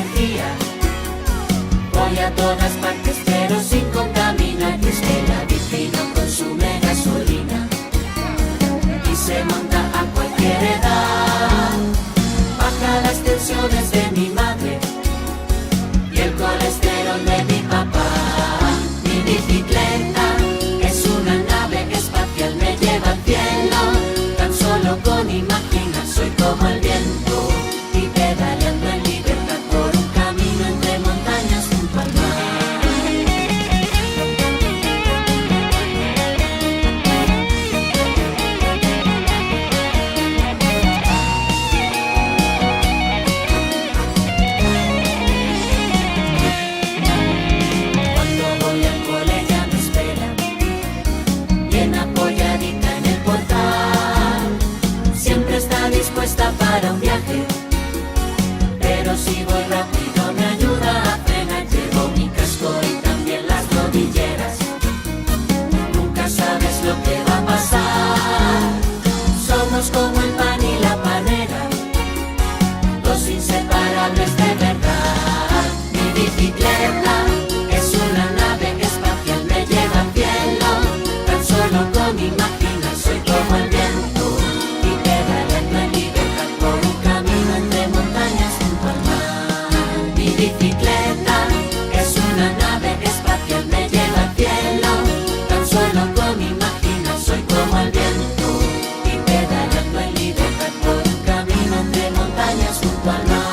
energía. Voy a todas partes pero sin contaminar. Y es que la bici no consume gasolina y se monta a cualquier edad. Baja las tensiones de mi madre y el colesterol de mi papá. Mi bicicleta es una nave espacial, me lleva al cielo. Tan solo con imaginar soy como el viento y pedaleando en libertad por un camino entre montañas junto al mar. Cuando voy al cole ella me espera, bien apoyadita en el portal. Siempre está dispuesta para un viaje, pero si voy rápido me ayuda a frenar. Llevo mi casco y también las rodilleras. Nunca sabes lo que va a pasar. Somos como el pan y la panera, dos inseparables de verdad. Mi bicicleta es una nave espacial, me lleva al cielo. Tan solo con imaginar soy como el viento y pedaleando en libertad por un camino entre montañas junto al mar. Mi bicicleta es una nave espacial, me lleva al cielo. Tan solo con imaginar soy como el viento y pedaleando en libertad por un camino entre montañas junto al mar.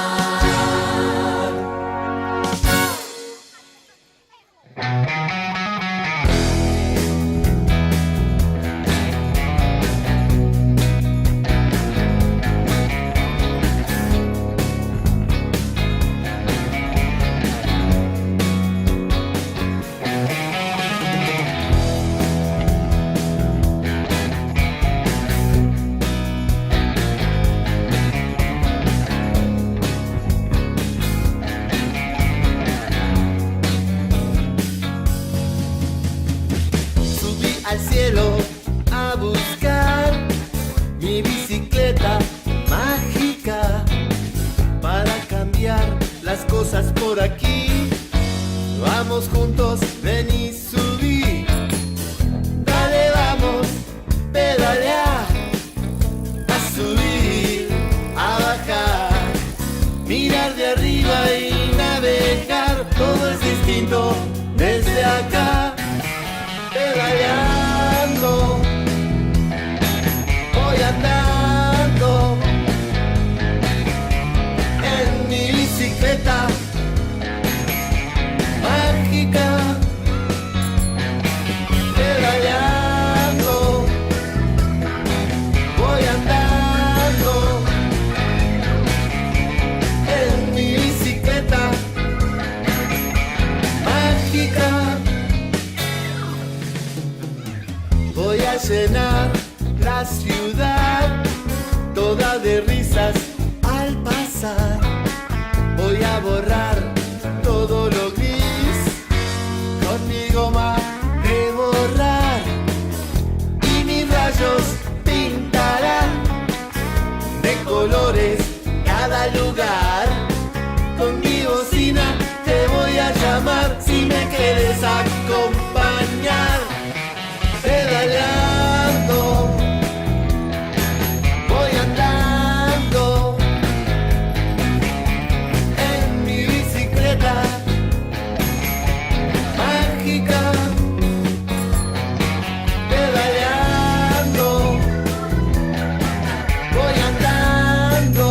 Subí al cielo a buscar mi bicicleta mágica para cambiar las cosas por aquí. Vamos juntos, ven y subí. Dale, vamos, pedalea, a subir, a bajar, mirar de arriba y navegar. Todo es distinto desde acá. Pedaleando, voy andando en mi bicicleta mágica. Pedaleando, voy andando en mi bicicleta mágica. Voy a llenar la ciudad toda de risas al pasar. Voy a borrar todo lo gris con mi goma de borrar. Y mis rayos pintarán de colores cada lugar. Con mi bocina te voy a llamar si me quieres acompañar. Pedaleando, voy andando en mi bicicleta mágica. Pedaleando, voy andando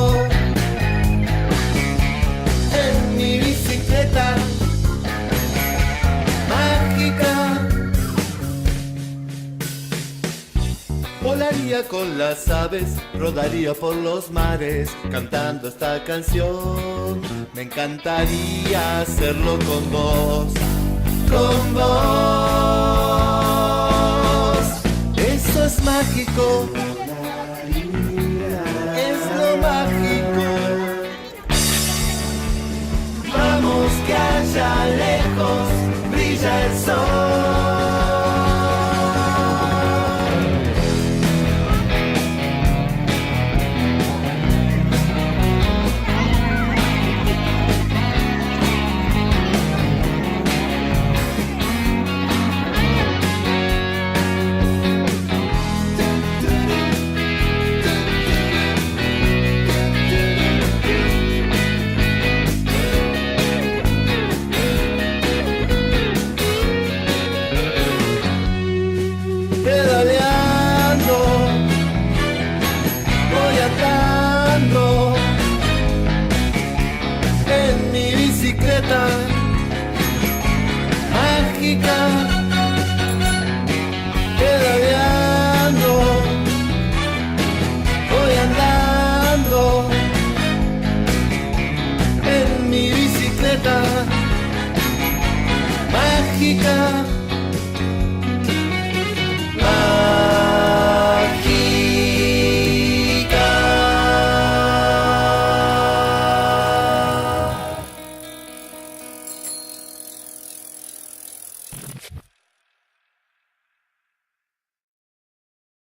en mi bicicleta mágica. Volaría con las aves, rodaría por los mares, cantando esta canción. Me encantaría hacerlo con vos, con vos. Eso es mágico, es lo mágico. Vamos que allá lejos brilla el sol. mágica, pedaleando, voy andando en mi bicicleta mágica.